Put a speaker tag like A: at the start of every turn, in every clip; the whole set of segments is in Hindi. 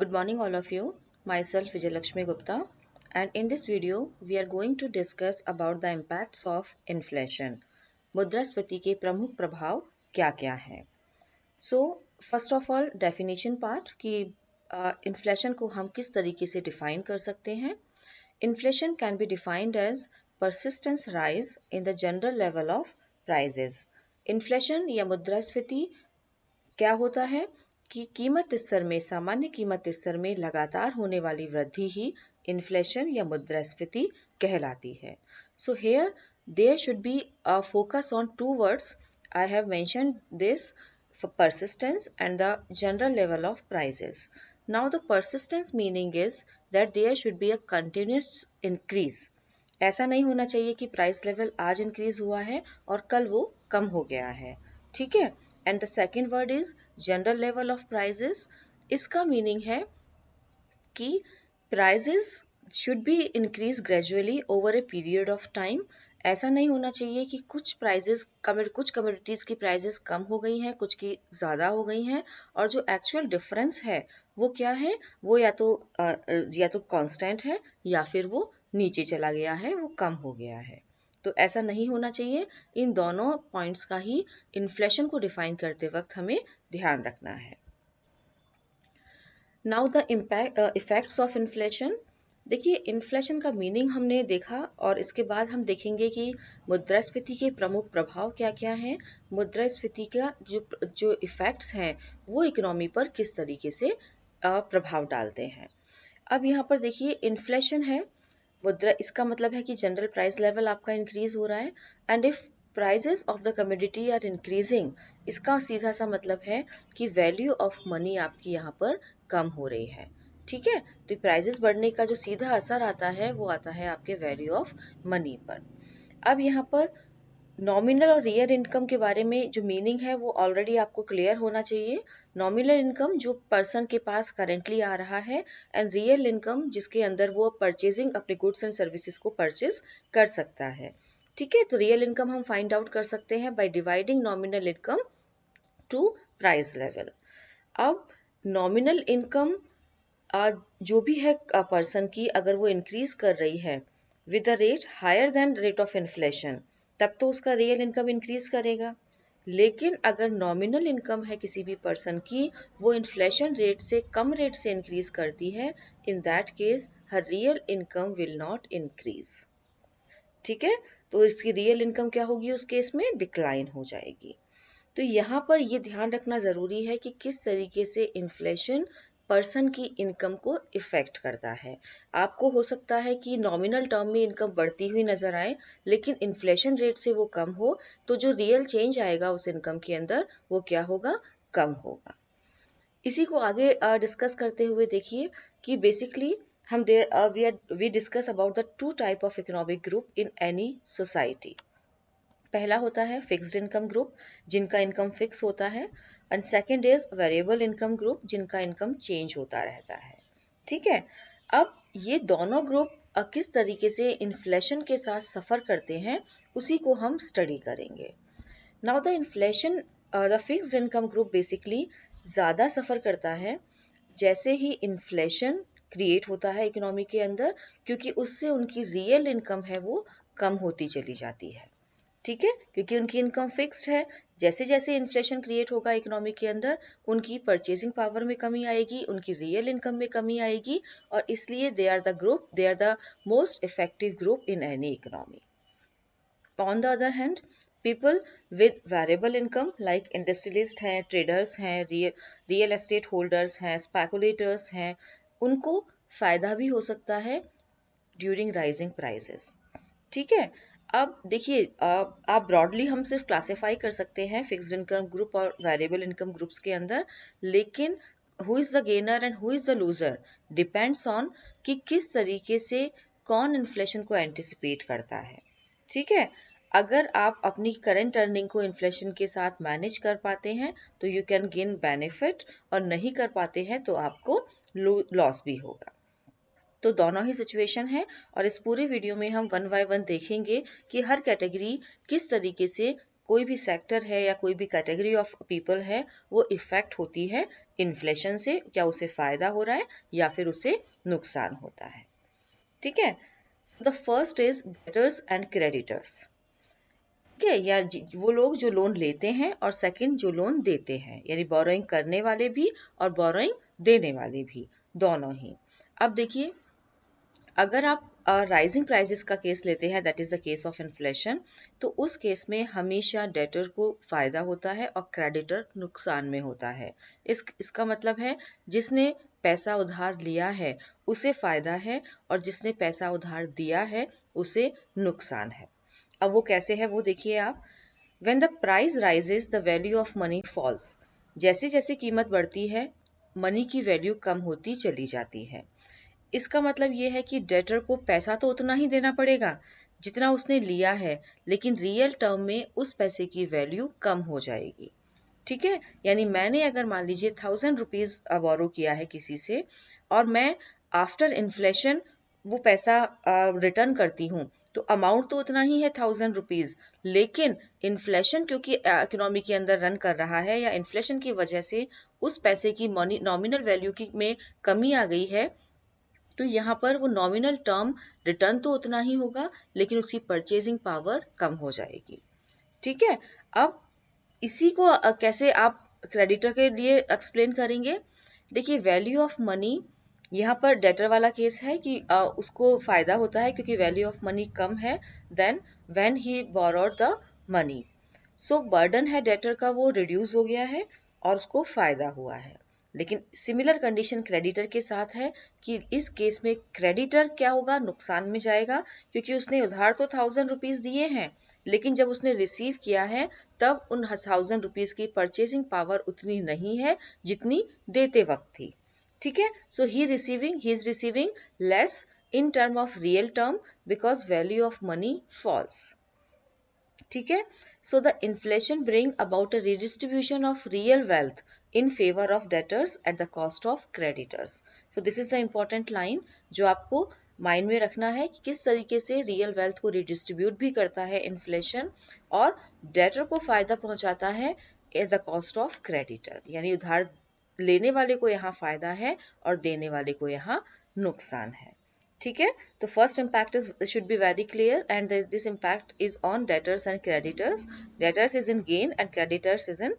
A: Good morning, all of you. Myself Vijayalakshmi Gupta, and in this video, we are going to discuss about the impacts of inflation. मुद्रास्फीति के प्रमुख प्रभाव क्या-क्या हैं? So, first of all, definition part कि inflation को हम किस तरीके से define कर सकते हैं? Inflation can be defined as persistent rise in the general level of prices. Inflation या मुद्रास्फीति क्या होता है कि कीमत स्तर में सामान्य कीमत स्तर में लगातार होने वाली वृद्धि ही इन्फ्लेशन या मुद्रास्फीति कहलाती है. So here there should be a focus on two words. I have mentioned this for persistence and the general level of prices. Now the persistence meaning is that there should be a continuous increase. ऐसा नहीं होना चाहिए कि प्राइस लेवल आज इंक्रीज हुआ है और कल वो कम हो गया है. ठीक है. And the second word is general level of prices. इसका मीनिंग है कि prices should be increase gradually over a period of time. ऐसा नहीं होना चाहिए कि कुछ कमोडिटीज की प्राइजेस कम हो गई हैं, कुछ की ज़्यादा हो गई हैं, और जो एक्चुअल डिफरेंस है वो क्या है, वो या तो कांस्टेंट है या फिर वो नीचे चला गया है, वो कम हो गया है. तो ऐसा नहीं होना चाहिए. इन दोनों पॉइंट्स का ही इन्फ्लेशन को डिफाइन करते वक्त हमें ध्यान रखना है. Now the effects of inflation. देखिए, इन्फ्लेशन का मीनिंग हमने देखा और इसके बाद हम देखेंगे कि मुद्रास्फीति के प्रमुख प्रभाव क्या क्या हैं. मुद्रास्फीति का जो इफेक्ट्स हैं वो इकोनॉमी पर किस तरीके से प्रभाव डालते हैं. अब यहाँ पर देखिए, इन्फ्लेशन है मुद्रा, इसका मतलब है कि जनरल प्राइस लेवल आपका इंक्रीज हो रहा है. And if prices of the commodity are increasing, इसका सीधा सा मतलब है कि वैल्यू ऑफ मनी आपकी यहाँ पर कम हो रही है. ठीक है. तो प्राइजेस बढ़ने का जो सीधा असर आता है वो आता है आपके वैल्यू ऑफ मनी पर. अब यहाँ पर नॉमिनल और रियल इनकम के बारे में जो मीनिंग है वो ऑलरेडी आपको क्लियर होना चाहिए. नॉमिनल इनकम जो पर्सन के पास करेंटली आ रहा है, एंड रियल इनकम जिसके अंदर वो परचेजिंग अपने गुड्स एंड सर्विसेज को परचेज कर सकता है. ठीक है. तो रियल इनकम हम फाइंड आउट कर सकते हैं by dividing nominal income to price level. अब नॉमिनल इनकम जो भी है पर्सन की, अगर वो इंक्रीज कर रही है with the rate higher than rate of inflation, तब तो उसका रियल इनकम इंक्रीज करेगा. लेकिन अगर नॉमिनल इनकम है किसी भी पर्सन की, वो इन्फ्लेशन रेट से कम रेट से इंक्रीज करती है, इन that case her real income will not increase. ठीक है. तो इसकी रियल इनकम क्या होगी, उस केस में डिक्लाइन हो जाएगी. तो यहाँ पर ये ध्यान रखना जरूरी है कि किस तरीके से इन्फ्लेशन पर्सन की इनकम को इफेक्ट करता है. आपको हो सकता है कि नॉमिनल टर्म में इनकम बढ़ती हुई नजर आए, लेकिन इन्फ्लेशन रेट से वो कम हो, तो जो रियल चेंज आएगा उस इनकम के अंदर वो क्या होगा, कम होगा. इसी को आगे डिस्कस करते हुए देखिए कि बेसिकली हम we discuss about the two type of economic group in any society. पहला होता है फिक्स्ड इनकम ग्रुप, जिनका इनकम फिक्स होता है. And second is variable income group, जिनका इनकम चेंज होता रहता है. ठीक है. अब ये दोनों ग्रुप किस तरीके से इन्फ्लेशन के साथ सफर करते हैं उसी को हम स्टडी करेंगे. Now the inflation, the fixed income group basically ज़्यादा सफ़र करता है जैसे ही इन्फ्लेशन क्रिएट होता है इकोनॉमी के अंदर, क्योंकि उससे उनकी रियल इनकम है वो कम होती चली जाती है. ठीक है. क्योंकि उनकी इनकम फिक्स्ड है, जैसे जैसे इन्फ्लेशन क्रिएट होगा इकोनॉमी के अंदर, उनकी परचेजिंग पावर में कमी आएगी, उनकी रियल इनकम में कमी आएगी, और इसलिए they are the most effective group in any economy. On the other hand, people with variable income like industrialist हैं, ट्रेडर्स हैं, रियल एस्टेट होल्डर्स हैं, स्पेकुलेटर्स हैं, उनको फायदा भी हो सकता है ड्यूरिंग राइजिंग प्राइसेस. ठीक है. अब देखिए, आप ब्रॉडली हम सिर्फ क्लासिफाई कर सकते हैं फिक्स्ड इनकम ग्रुप और वेरिएबल इनकम ग्रुप्स के अंदर, लेकिन who is the gainer and who is the loser depends on कि किस तरीके से कौन इन्फ्लेशन को एंटिसिपेट करता है. ठीक है. अगर आप अपनी करंट अर्निंग को इन्फ्लेशन के साथ मैनेज कर पाते हैं तो यू कैन गेन बेनिफिट, और नहीं कर पाते हैं तो आपको लॉस भी होगा. तो दोनों ही सिचुएशन है, और इस पूरे वीडियो में हम वन बाय वन देखेंगे कि हर कैटेगरी किस तरीके से कोई भी सेक्टर है या कोई भी कैटेगरी ऑफ पीपल है वो इफेक्ट होती है इन्फ्लेशन से, क्या उसे फायदा हो रहा है या फिर उसे नुकसान होता है। ठीक है, the first is debtors and creditors. ठीक है, या वो लोग जो लोन लेते हैं और सेकंड जो लोन देते हैं, यानी बोरोइंग करने वाले भी और बोरोइंग देने वाले भी, दोनों ही। अब देखिए, अगर आप राइजिंग प्राइसेस का केस लेते हैं, that is the case of inflation, तो उस केस में हमेशा डेटर को फायदा होता है और क्रेडिटर नुकसान में होता है। इसका मतलब है जिसने पैसा उधार लिया है उसे फायदा है और जिसने पैसा उधार दिया है उसे नुकसान है। अब वो कैसे है वो देखिए आप। When the price rises, the value of money falls. जैसे जैसे कीमत बढ़ती है मनी की वैल्यू कम होती चली जाती है। इसका मतलब ये है कि डेटर को पैसा तो उतना ही देना पड़ेगा जितना उसने लिया है, लेकिन रियल टर्म में उस पैसे की वैल्यू कम हो जाएगी। ठीक है, यानी मैंने अगर मान लीजिए 1000 रुपीज बोरो किया है किसी से और मैं आफ्टर इन्फ्लेशन वो पैसा रिटर्न करती हूँ, तो अमाउंट तो उतना ही है 1000 रुपीज, लेकिन इन्फ्लेशन क्योंकि इकोनॉमी के अंदर रन कर रहा है या इन्फ्लेशन की वजह से उस पैसे की नॉमिनल वैल्यू की में कमी आ गई है, तो यहाँ पर वो नॉमिनल टर्म रिटर्न तो उतना ही होगा लेकिन उसकी परचेजिंग पावर कम हो जाएगी। ठीक है, अब इसी को कैसे आप क्रेडिटर के लिए एक्सप्लेन करेंगे। देखिए, वैल्यू ऑफ मनी, यहाँ पर डेटर वाला केस है कि उसको फायदा होता है क्योंकि वैल्यू ऑफ मनी कम है than when he borrowed the money. So burden है डेटर का वो रिड्यूस हो गया है और उसको फायदा हुआ है। लेकिन सिमिलर कंडीशन क्रेडिटर के साथ है कि इस केस में क्रेडिटर क्या होगा, नुकसान में जाएगा क्योंकि उसने उधार तो 1000 रुपीज दिए हैं लेकिन जब उसने रिसीव किया है तब उन 1000 रुपीज की परचेजिंग पावर उतनी नहीं है जितनी देते वक्त थी। ठीक है, so he is receiving less in term of real term because value of money falls. ठीक है, so the inflation bring about a redistribution of real wealth in favour of debtors at the cost of creditors. So this is the important line जो आपको माइंड में रखना है कि किस तरीके से रियल वेल्थ को रिडिस्ट्रीब्यूट भी करता है इन्फ्लेशन और डेटर को फायदा पहुंचाता है eight the cost of creditor, यानी उधार लेने वाले को यहाँ फायदा है और देने वाले को यहाँ नुकसान है। ठीक है, तो first impact is should be very clear and this impact is on debtors and creditors. Debtors is in gain and creditors is in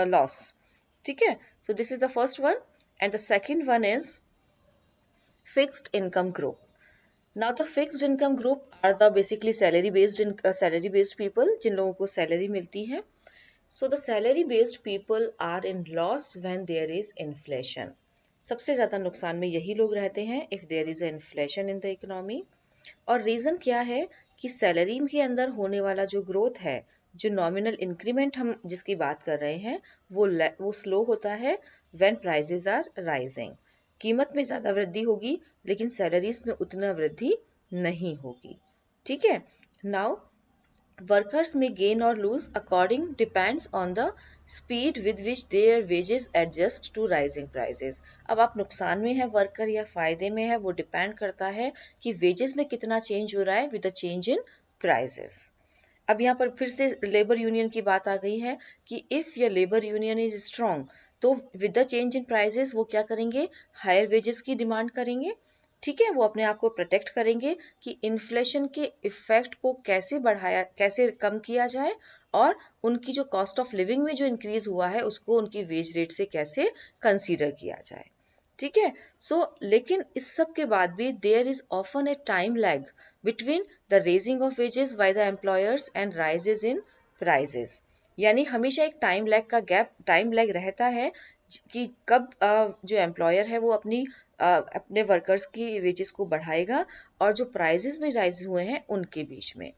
A: loss. ठीक है, so this is the first one and the second one is fixed income group. Now the fixed income group are the basically salary based people जिन लोगों को सैलरी मिलती है। So the salary based people are in loss when there is inflation. सबसे ज्यादा नुकसान में यही लोग रहते हैं if there is inflation in the economy. और रीजन क्या है कि सैलरी के अंदर होने वाला जो ग्रोथ है, जो नॉमिनल इंक्रीमेंट हम जिसकी बात कर रहे हैं वो स्लो होता है व्हेन प्राइसेस आर राइजिंग। कीमत में ज्यादा वृद्धि होगी लेकिन सैलरीज में उतना वृद्धि नहीं होगी। ठीक है, now workers may gain or lose according depends on the speed with which their wages adjust to rising prices। अब आप नुकसान में है वर्कर या फायदे में है वो डिपेंड करता है कि वेजेस में कितना चेंज हो रहा है with the change in prices. अब यहाँ पर फिर से लेबर यूनियन की बात आ गई है कि if your labour union is strong तो with the change in prices वो क्या करेंगे, हायर वेजेस की डिमांड करेंगे। ठीक है, वो अपने आप को प्रोटेक्ट करेंगे कि इन्फ्लेशन के इफेक्ट को कैसे कम किया जाए और उनकी जो कॉस्ट ऑफ लिविंग में जो इंक्रीज हुआ है उसको उनकी वेज रेट से कैसे कंसीडर किया जाए। ठीक है, सो लेकिन इस सब के बाद भी there is often a time lag between the raising of wages by the employers and raises in prices. यानी हमेशा एक टाइम लैग रहता है कि कब जो एम्प्लॉयर है वो अपने वर्कर्स की वेजेस को बढ़ाएगा और जो प्राइजेस में राइज हुए हैं उनके बीच में,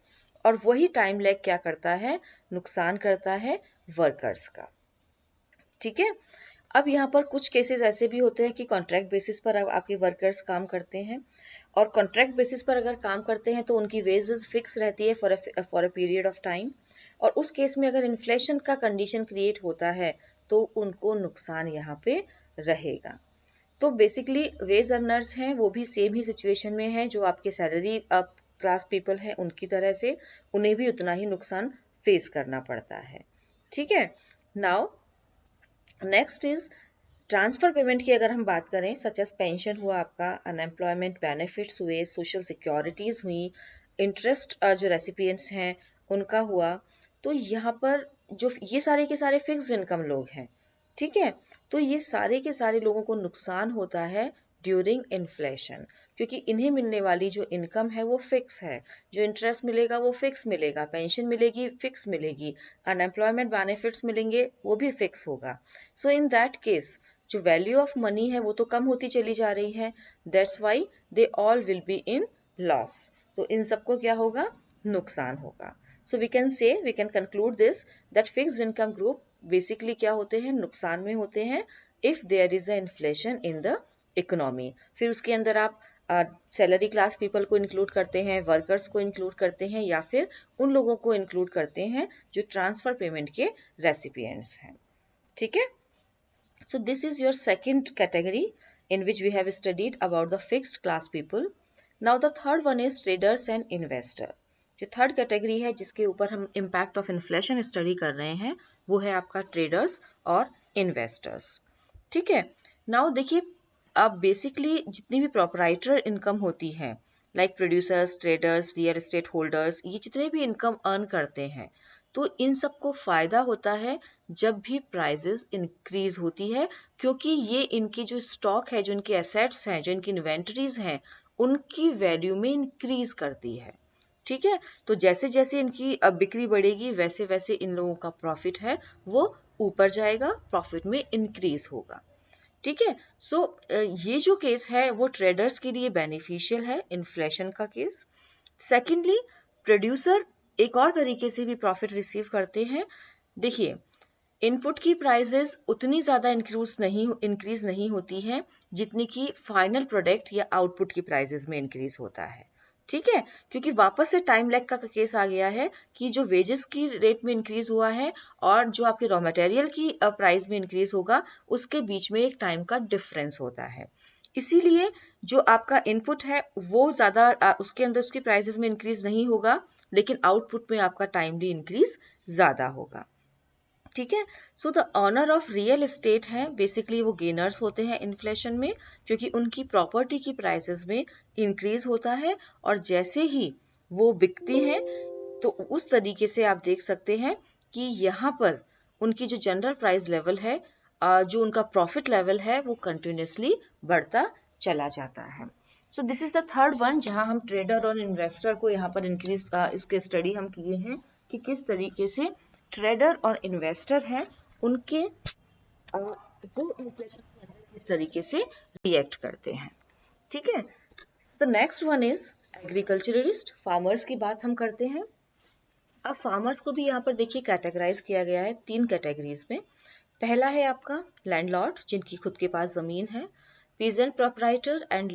A: और वही टाइम लैग क्या करता है, नुकसान करता है वर्कर्स का। ठीक है, अब यहाँ पर कुछ केसेस ऐसे भी होते हैं कि कॉन्ट्रैक्ट बेसिस पर आपके वर्कर्स काम करते हैं और कॉन्ट्रैक्ट बेसिस पर अगर काम करते हैं तो उनकी वेजेस फिक्स रहती है for a period of time, और उस केस में अगर इन्फ्लेशन का कंडीशन क्रिएट होता है तो उनको नुकसान यहाँ पे रहेगा। तो बेसिकली वेज अर्नर्स हैं वो भी सेम ही सिचुएशन में हैं जो आपके सैलरी क्लास पीपल हैं उनकी तरह से, उन्हें भी उतना ही नुकसान फेस करना पड़ता है। ठीक है, now next is transfer payment की अगर हम बात करें, सच एज पेंशन हुआ आपका, अनएम्प्लॉयमेंट बेनिफिट्स हुए, सोशल सिक्योरिटीज हुई, इंटरेस्ट जो रेसिपिएंट्स हैं उनका हुआ, तो यहाँ पर जो ये सारे के सारे फिक्स्ड इनकम लोग हैं, ठीक है, तो ये सारे के सारे लोगों को नुकसान होता है ड्यूरिंग इन्फ्लेशन, क्योंकि इन्हें मिलने वाली जो इनकम है वो फिक्स है, जो इंटरेस्ट मिलेगा वो फिक्स मिलेगा, पेंशन मिलेगी फिक्स मिलेगी, अनएम्प्लॉयमेंट बेनिफिट्स मिलेंगे वो भी फिक्स होगा। सो इन दैट केस जो वैल्यू ऑफ मनी है वो तो कम होती चली जा रही है, that's why they all will be in loss. तो इन सबको क्या होगा, नुकसान होगा। So we can conclude this that fixed income group basically क्या होते हैं, नुकसान में होते हैं if there is a inflation in the economy. फिर उसके अंदर आप सैलरी क्लास पीपल को इंक्लूड करते हैं, वर्कर्स को इंक्लूड करते हैं, या फिर उन लोगों को इंक्लूड करते हैं जो ट्रांसफर पेमेंट के रेसिपिएंट्स हैं। ठीक है, so this is your second category in which we have studied about the fixed class people. Now the third one is traders and investor. जो थर्ड कैटेगरी है जिसके ऊपर हम इम्पैक्ट ऑफ इन्फ्लेशन स्टडी कर रहे हैं वो है आपका ट्रेडर्स और इन्वेस्टर्स। ठीक है, नाउ देखिए, अब बेसिकली जितनी भी प्रोपराइटर इनकम होती है, like producers, traders, real estate holders, ये जितने भी इनकम अर्न करते हैं, तो इन सबको फायदा होता है जब भी प्राइजेस इंक्रीज होती है, क्योंकि ये इनकी जो स्टॉक है, जो इनके एसेट्स हैं, जो इनकी इन्वेंटरीज हैं, उनकी वैल्यू में इंक्रीज करती है। ठीक है, तो जैसे जैसे इनकी बिक्री बढ़ेगी वैसे वैसे इन लोगों का प्रॉफिट है वो ऊपर जाएगा, प्रॉफिट में इंक्रीज होगा। ठीक है, सो ये जो केस है वो ट्रेडर्स के लिए बेनिफिशियल है, इन्फ्लेशन का केस। सेकेंडली, प्रोड्यूसर एक और तरीके से भी प्रॉफिट रिसीव करते हैं। देखिए, इनपुट की प्राइसेस उतनी ज्यादा इंक्रीज नहीं होती है जितनी की फाइनल प्रोडक्ट या आउटपुट की प्राइसेस में इंक्रीज होता है। ठीक है, क्योंकि वापस से टाइम लैग का केस आ गया है कि जो वेजेस की रेट में इंक्रीज हुआ है और जो आपके रॉ मटेरियल की प्राइस में इंक्रीज होगा उसके बीच में एक टाइम का डिफरेंस होता है। इसीलिए जो आपका इनपुट है वो ज्यादा उसके अंदर उसकी प्राइसेस में इंक्रीज नहीं होगा, लेकिन आउटपुट में आपका टाइमली इंक्रीज ज्यादा होगा। ठीक है, so the owner of real estate है बेसिकली वो गेनर्स होते हैं इन्फ्लेशन में, क्योंकि उनकी प्रॉपर्टी की प्राइसेस में इंक्रीज होता है और जैसे ही वो बिकती हैं तो उस तरीके से आप देख सकते हैं कि यहाँ पर उनकी जो जनरल प्राइस लेवल है, जो उनका प्रॉफिट लेवल है वो कंटिन्यूसली बढ़ता चला जाता है। So this is the third one जहां हम ट्रेडर और इन्वेस्टर को यहाँ पर इंक्रीज इसके स्टडी हम किए हैं कि किस तरीके से ट्रेडर और इन्वेस्टर हैं उनके वो इन्फ्लेशन के अंदर किस तरीके से रिएक्ट करते हैं। ठीक है, the next one is agriculturalist, farmers की बात हम करते हैं। अब फार्मर्स को भी यहाँ पर देखिए कैटेगराइज किया गया है 3 कैटेगरीज में। पहला है आपका लैंडलॉर्ड जिनकी खुद के पास जमीन है, peasant proprietor and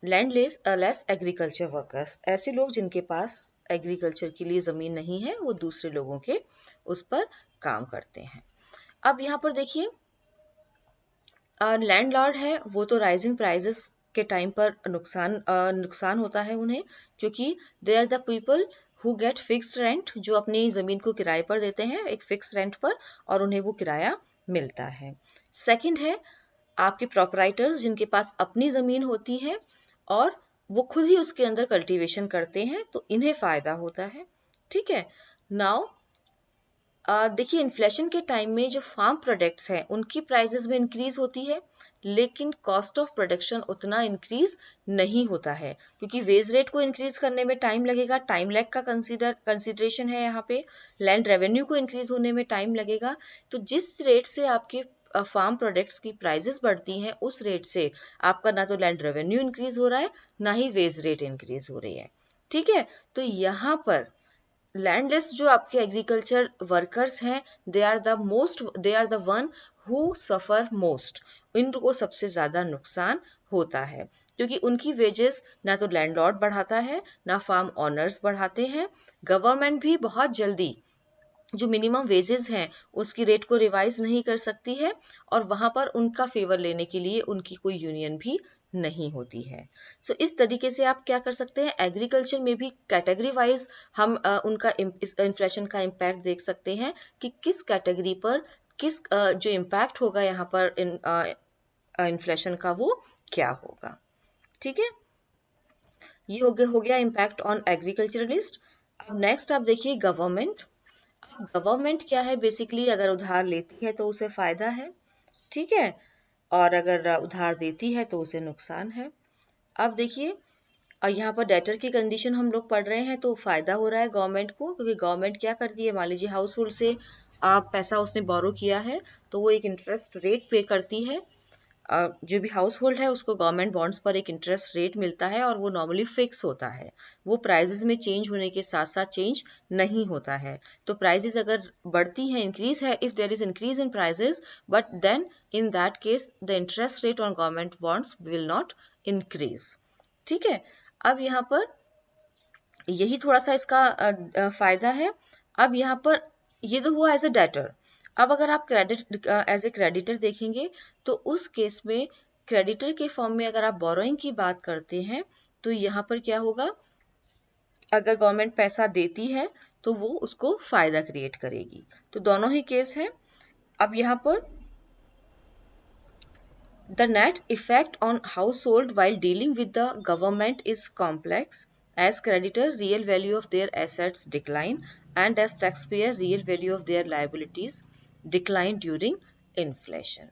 A: landless agriculture workers, ऐसे लोग जिनके पास एग्रीकल्चर के लिए जमीन नहीं है, वो दूसरे लोगों के उस पर काम करते हैं। अब यहाँ पर देखिए, लैंडलॉर्ड है वो तो राइजिंग प्राइजेस के टाइम पर नुकसान होता है उन्हें, क्योंकि they are the people who get fixed rent, जो अपनी जमीन को किराए पर देते हैं एक फिक्स रेंट पर और उन्हें वो किराया मिलता है। सेकंड है आपके प्रोपराइटर्स जिनके पास अपनी जमीन होती है और वो खुद ही उसके अंदर कल्टीवेशन करते हैं, तो इन्हें फायदा होता है। ठीक है, नाउ देखिए, इन्फ्लेशन के टाइम में जो फार्म प्रोडक्ट्स हैं उनकी प्राइसेस में इंक्रीज होती है, लेकिन कॉस्ट ऑफ प्रोडक्शन उतना इंक्रीज नहीं होता है, क्योंकि वेज रेट को इंक्रीज करने में टाइम लगेगा, टाइम लैग का कंसीडरेशन है यहाँ पे, लैंड रेवेन्यू को इंक्रीज होने में टाइम लगेगा। तो जिस रेट से आपके फार्म प्रोडक्ट्स की प्राइसेस बढ़ती हैं उस रेट से आपका ना तो लैंड रेवेन्यू इंक्रीज हो रहा है ना ही वेज रेट इंक्रीज हो रही है। ठीक है, तो यहाँ पर लैंडलेस जो आपके एग्रीकल्चर वर्कर्स हैं they are the one who suffer most, इनको सबसे ज्यादा नुकसान होता है, क्योंकि उनकी वेजेस ना तो लैंडलॉर्ड बढ़ाता है ना फार्म ऑनर्स बढ़ाते हैं। गवर्नमेंट भी बहुत जल्दी जो मिनिमम वेजेस हैं उसकी रेट को रिवाइज नहीं कर सकती है और वहां पर उनका फेवर लेने के लिए उनकी कोई यूनियन भी नहीं होती है। सो इस तरीके से आप क्या कर सकते हैं, एग्रीकल्चर में भी कैटेगरी वाइज हम उनका इन्फ्लेशन का इम्पैक्ट देख सकते हैं कि किस कैटेगरी पर किस जो इम्पैक्ट होगा यहाँ पर इन्फ्लेशन का वो क्या होगा। ठीक है, ये हो गया इम्पैक्ट ऑन एग्रीकल्चरलिस्ट। अब नेक्स्ट आप देखिए गवर्नमेंट। गवर्नमेंट क्या है, बेसिकली अगर उधार लेती है तो उसे फायदा है, ठीक है, और अगर उधार देती है तो उसे नुकसान है। अब देखिए यहाँ पर डेटर की कंडीशन हम लोग पढ़ रहे हैं तो फायदा हो रहा है गवर्नमेंट को, क्योंकि गवर्नमेंट क्या करती है, मान लीजिए हाउस होल्ड से आप पैसा उसने बोरो किया है तो वो एक इंटरेस्ट रेट पे करती है। जो भी हाउस होल्ड है उसको गवर्नमेंट बॉन्ड्स पर एक इंटरेस्ट रेट मिलता है और वो नॉर्मली फिक्स होता है, वो प्राइजेस में चेंज होने के साथ साथ चेंज नहीं होता है। तो प्राइजेस अगर बढ़ती हैं, इंक्रीज है, if there is increase in prices, but then in that case the interest rate on government bonds will not increase. ठीक है, अब यहाँ पर यही थोड़ा सा इसका फायदा है। अब यहाँ पर ये तो हुआ एज ए डेटर। अब अगर आप क्रेडिट एज ए क्रेडिटर देखेंगे तो उस केस में क्रेडिटर के फॉर्म में अगर आप बोरोइंग की बात करते हैं तो यहाँ पर क्या होगा, अगर गवर्नमेंट पैसा देती है तो वो उसको फायदा क्रिएट करेगी। तो दोनों ही केस है। अब यहाँ पर the net effect on household while dealing with the government is complex, as creditor real value of their assets decline and as taxpayer real value of their liabilities decline during inflation।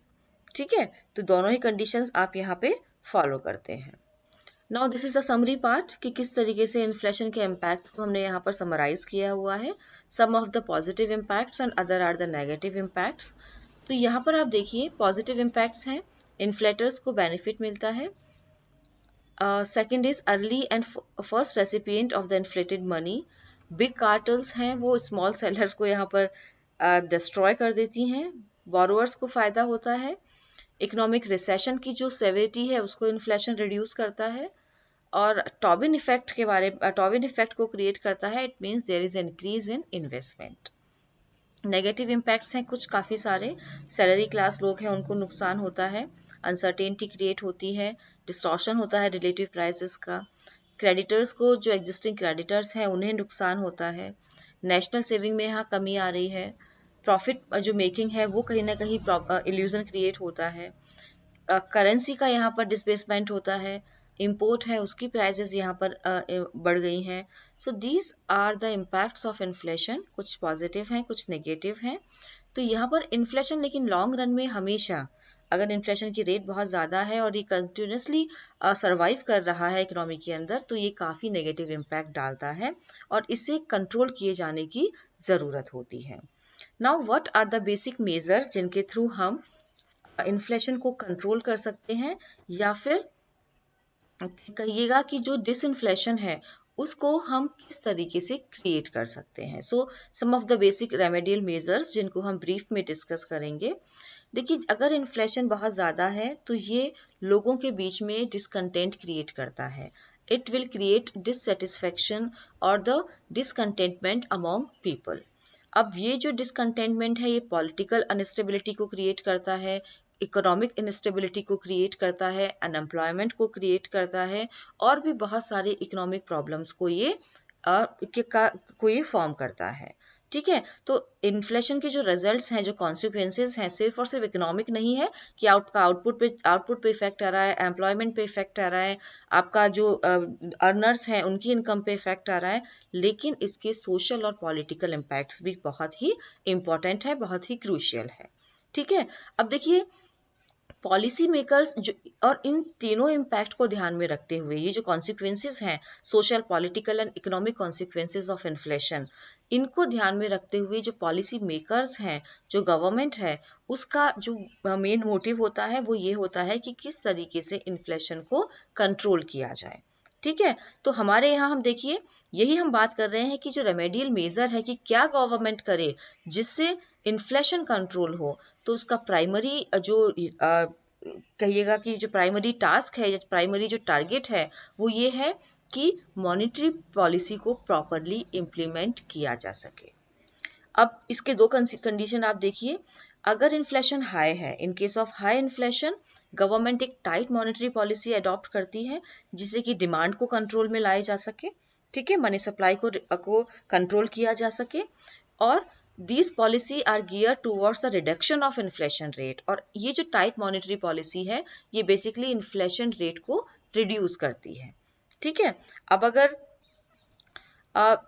A: ठीक है, तो दोनों ही कंडीशंस आप यहाँ पे फॉलो करते हैं। Now this is a summary part कि किस तरीके से इन्फ्लेशन के इम्पैक्ट को हमने यहाँ पर समराइज किया हुआ है। Some of the positive impacts and other are the negative impacts. तो यहाँ पर आप देखिए पॉजिटिव इम्पैक्ट्स हैं, इन्फ्लेटर्स को बेनिफिट मिलता है। Second is early and first recipient of the inflated money. Big cartels हैं वो स्मॉल सेलर्स को यहाँ पर डिस्ट्रॉय कर देती हैं, बोरोअर्स को फायदा होता है। इकोनॉमिक रिसेशन की जो सेवेरिटी है उसको इन्फ्लेशन रिड्यूस करता है। और टॉबिन इफेक्ट के टॉबिन इफेक्ट को क्रिएट करता है, it means there is increase in investment. Negative impacts हैं कुछ काफ़ी सारे, सैलरी क्लास लोग हैं उनको नुकसान होता है, अनसर्टेनिटी क्रिएट होती है, डिस्टॉर्शन होता है रिलेटिव प्राइसेस का, क्रेडिटर्स को जो एग्जिस्टिंग क्रेडिटर्स हैं उन्हें नुकसान होता है, नेशनल सेविंग में यहाँ कमी आ रही है, प्रॉफिट जो मेकिंग है वो कहीं ना कहीं इल्यूजन क्रिएट होता है, करेंसी का यहाँ पर डिसबेसमेंट होता है, इम्पोर्ट है उसकी प्राइसेस यहाँ पर बढ़ गई हैं। So these are the impacts of inflation, कुछ पॉजिटिव हैं कुछ नेगेटिव हैं। तो यहाँ पर इन्फ्लेशन लेकिन लॉन्ग रन में हमेशा अगर इन्फ्लेशन की रेट बहुत ज़्यादा है और ये कंटिन्यूसली सर्वाइव कर रहा है इकोनॉमी के अंदर तो ये काफ़ी नेगेटिव इम्पैक्ट डालता है और इसे कंट्रोल किए जाने की ज़रूरत होती है। Now what are the basic measures जिनके थ्रू हम इन्फ्लेशन को कंट्रोल कर सकते हैं, या फिर कहिएगा कि जो डिसइन्फ्लेशन है उसको हम किस तरीके से क्रिएट कर सकते हैं। So some of the basic remedial measures जिनको हम ब्रीफ में डिस्कस करेंगे। देखिए अगर इन्फ्लेशन बहुत ज़्यादा है तो ये लोगों के बीच में डिसकंटेंट क्रिएट करता है, इट विल क्रिएट डिससेटिस्फैक्शन और द डिसकंटेंटमेंट अमॉन्ग पीपल। अब ये जो डिसकंटेंटमेंट है ये पॉलिटिकल अनस्टेबिलिटी को क्रिएट करता है, इकोनॉमिक इनस्टेबिलिटी को क्रिएट करता है, अनएम्प्लॉयमेंट को क्रिएट करता है और भी बहुत सारे इकोनॉमिक प्रॉब्लम्स को ये फॉर्म करता है। ठीक है, तो इन्फ्लेशन के जो रिजल्ट्स हैं, जो कॉन्सिक्वेंसेस हैं, सिर्फ और सिर्फ इकोनॉमिक नहीं है कि आपका आउटपुट पे इफेक्ट आ रहा है, एम्प्लॉयमेंट पे इफेक्ट आ रहा है, आपका जो अर्नर्स हैं उनकी इनकम पे इफेक्ट आ रहा है, लेकिन इसके सोशल और पॉलिटिकल इम्पैक्ट्स भी बहुत ही इंपॉर्टेंट है, बहुत ही क्रूशियल है। ठीक है, अब देखिए पॉलिसी मेकर्स जो और इन तीनों इम्पैक्ट को ध्यान में रखते हुए ये जो कॉन्सिक्वेंसेस हैं, social political and economic consequences of inflation, इनको ध्यान में रखते हुए जो पॉलिसी मेकर्स हैं, जो गवर्नमेंट है, उसका जो मेन मोटिव होता है वो ये होता है कि किस तरीके से इन्फ्लेशन को कंट्रोल किया जाए। ठीक है, तो हमारे यहाँ हम देखिए यही हम बात कर रहे हैं कि जो रेमेडियल मेजर है कि क्या गवर्नमेंट करे जिससे इन्फ्लेशन कंट्रोल हो। तो उसका प्राइमरी जो कहिएगा कि जो प्राइमरी टास्क है या प्राइमरी जो टारगेट है वो ये है कि मॉनेटरी पॉलिसी को प्रॉपरली इम्प्लीमेंट किया जा सके। अब इसके दो कंडीशन आप देखिए, अगर इन्फ्लेशन हाई है, in case of high inflation, government एक टाइट मॉनेटरी पॉलिसी अडॉप्ट करती है जिससे कि डिमांड को कंट्रोल में लाया जा सके, ठीक है, मनी सप्लाई को कंट्रोल किया जा सके, और these policy are geared towards the reduction of inflation rate। और ये जो टाइट मॉनेटरी पॉलिसी है ये बेसिकली इन्फ्लेशन रेट को रिड्यूस करती है, ठीक है। अब अगर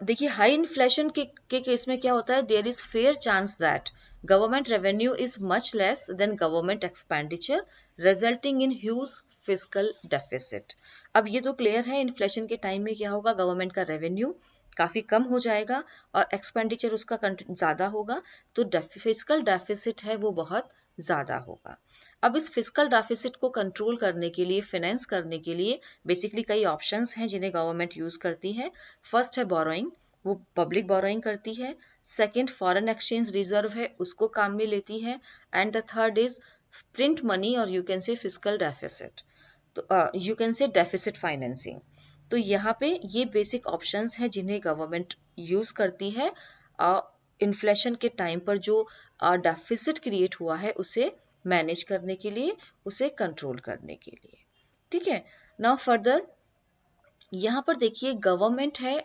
A: देखिए हाई इन्फ्लेशन के केस में क्या होता है, there is fair chance that government revenue is much less than government expenditure resulting in huge fiscal deficit. अब ये तो क्लियर है, इन्फ्लेशन के टाइम में क्या होगा, गवर्नमेंट का रेवेन्यू काफी कम हो जाएगा और एक्सपेंडिचर उसका ज्यादा होगा, तो फिस्कल डेफिसिट है वो बहुत ज्यादा होगा। अब इस फिस्कल डेफिसिट को कंट्रोल करने के लिए, फाइनेंस करने के लिए बेसिकली कई ऑप्शंस हैं जिन्हें गवर्नमेंट यूज करती है। फर्स्ट है बोरोइंग, वो पब्लिक बोरोइंग करती है। सेकंड फॉरेन एक्सचेंज रिजर्व है, उसको काम में लेती है। And the third is print money, और you can say fiscal deficit, तो you can say deficit financing. तो यहाँ पे ये बेसिक ऑप्शंस हैं जिन्हें गवर्नमेंट यूज करती है इन्फ्लेशन के टाइम पर जो डेफिसिट क्रिएट हुआ है उसे मैनेज करने के लिए, उसे कंट्रोल करने के लिए, ठीक है। नाउ फर्दर यहाँ पर देखिए गवर्नमेंट है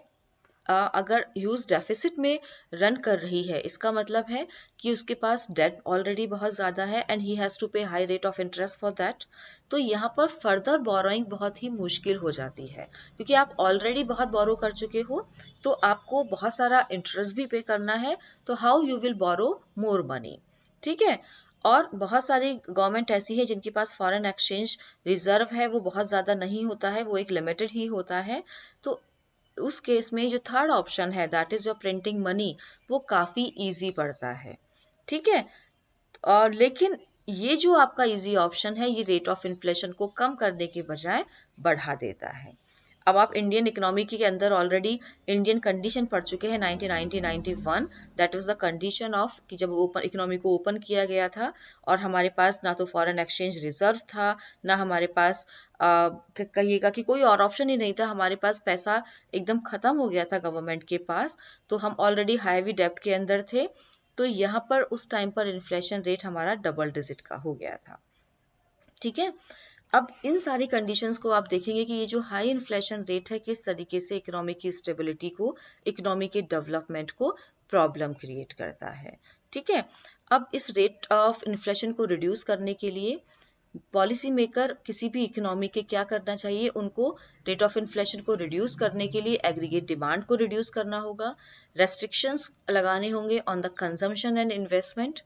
A: अगर ह्यूज डेफिसिट में रन कर रही है, इसका मतलब है कि उसके पास डेट ऑलरेडी बहुत ज्यादा है एंड ही हैज टू पे high rate of interest for that. तो यहाँ पर फर्दर बोरोइंग बहुत ही मुश्किल हो जाती है क्योंकि आप ऑलरेडी बहुत बोरो कर चुके हो, तो आपको बहुत सारा इंटरेस्ट भी पे करना है, तो how you will borrow more money, ठीक है। और बहुत सारी गवर्नमेंट ऐसी है जिनके पास फॉरेन एक्सचेंज रिजर्व है वो बहुत ज्यादा नहीं होता है, वो एक लिमिटेड ही होता है। तो उस केस में जो थर्ड ऑप्शन है that is your printing money, वो काफी इजी पड़ता है, ठीक है। और लेकिन ये जो आपका इजी ऑप्शन है ये रेट ऑफ इन्फ्लेशन को कम करने के बजाय बढ़ा देता है। अब आप इंडियन इकोनॉमी के अंदर ऑलरेडी इंडियन कंडीशन पढ़ चुके हैं 1991, that was the condition of कि जब ओपन इकोनॉमी को ओपन किया गया था और हमारे पास ना तो फॉरेन एक्सचेंज रिजर्व था, ना हमारे पास कहिएगा कि कोई और ऑप्शन ही नहीं था, हमारे पास पैसा एकदम खत्म हो गया था गवर्नमेंट के पास, तो हम ऑलरेडी हाईवी डेब्ट के अंदर थे। तो यहाँ पर उस टाइम पर इन्फ्लेशन रेट हमारा डबल डिजिट का हो गया था, ठीक है। अब इन सारी कंडीशंस को आप देखेंगे कि ये जो हाई इन्फ्लेशन रेट है किस तरीके से इकोनॉमी की स्टेबिलिटी को, इकोनॉमी के डेवलपमेंट को प्रॉब्लम क्रिएट करता है, ठीक है। अब इस रेट ऑफ इन्फ्लेशन को रिड्यूस करने के लिए पॉलिसी मेकर किसी भी इकोनॉमी के क्या करना चाहिए, उनको रेट ऑफ इन्फ्लेशन को रिड्यूस करने के लिए एग्रीगेट डिमांड को रिड्यूस करना होगा, रेस्ट्रिक्शंस लगाने होंगे on the consumption and investment,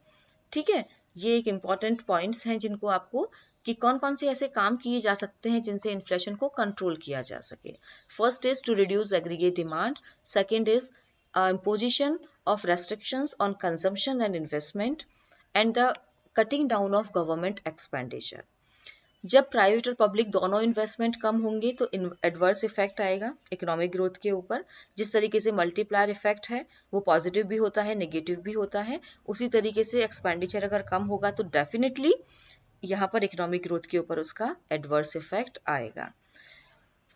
A: ठीक है। ये एक इम्पॉर्टेंट पॉइंट्स हैं जिनको आपको कि कौन कौन से ऐसे काम किए जा सकते हैं जिनसे इन्फ्लेशन को कंट्रोल किया जा सके। First is to reduce aggregate demand, second is imposition of restrictions on consumption and investment, and the cutting down of government expenditure। जब प्राइवेट और पब्लिक दोनों इन्वेस्टमेंट कम होंगे तो एडवर्स इफेक्ट आएगा इकोनॉमिक ग्रोथ के ऊपर। जिस तरीके से मल्टीप्लायर इफेक्ट है वो पॉजिटिव भी होता है, नेगेटिव भी होता है, उसी तरीके से एक्सपेंडिचर अगर कम होगा तो डेफिनेटली यहाँ पर इकोनॉमिक ग्रोथ के ऊपर उसका एडवर्स इफेक्ट आएगा।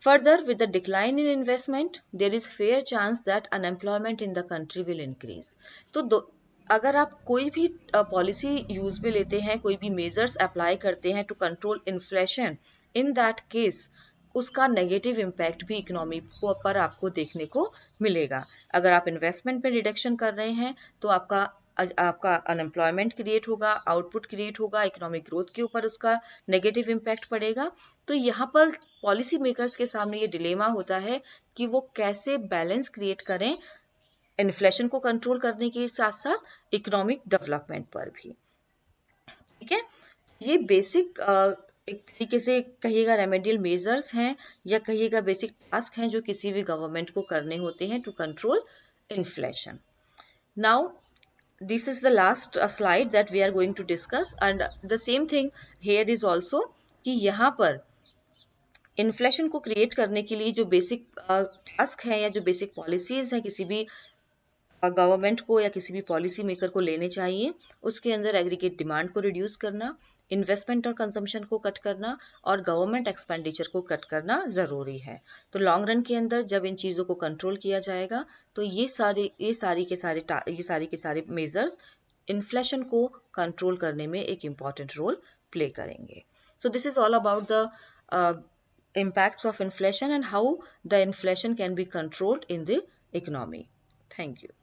A: Further, with the decline in investment, there is fair chance that unemployment in the country will increase। तो अगर आप कोई भी पॉलिसी यूज में लेते हैं, कोई भी मेजर्स अप्लाई करते हैं to control inflation, in that case उसका नेगेटिव इम्पैक्ट भी इकोनॉमी पर आपको देखने को मिलेगा। अगर आप इन्वेस्टमेंट पे रिडक्शन कर रहे हैं तो आपका अनएम्प्लॉयमेंट क्रिएट होगा, आउटपुट क्रिएट होगा, इकोनॉमिक ग्रोथ के ऊपर उसका नेगेटिव इम्पैक्ट पड़ेगा। तो यहाँ पर पॉलिसी मेकर्स के सामने ये डिलेमा होता है कि वो कैसे बैलेंस क्रिएट करें इन्फ्लेशन को कंट्रोल करने के साथ साथ इकोनॉमिक डेवलपमेंट पर भी, ठीक है। ये बेसिक एक तरीके से कहिएगा रेमेडियल मेजर्स हैं या कहिएगा बेसिक टास्क हैं जो किसी भी गवर्नमेंट को करने होते हैं to control inflation. Now this is the last slide that we are going to discuss, and the same thing here is also कि यहाँ पर इन्फ्लेशन को क्रिएट करने के लिए जो बेसिक टास्क है या जो बेसिक पॉलिसीज है किसी भी गवर्नमेंट को या किसी भी पॉलिसी मेकर को लेने चाहिए, उसके अंदर एग्रीगेट डिमांड को रिड्यूस करना, इन्वेस्टमेंट और कंजम्पशन को कट करना और गवर्नमेंट एक्सपेंडिचर को कट करना जरूरी है। तो लॉन्ग रन के अंदर जब इन चीजों को कंट्रोल किया जाएगा तो ये सारे के सारे मेजर्स इन्फ्लेशन को कंट्रोल करने में एक इम्पॉर्टेंट रोल प्ले करेंगे. सो this is all about the impacts of inflation and how the inflation can be controlled in the economy. Thank you.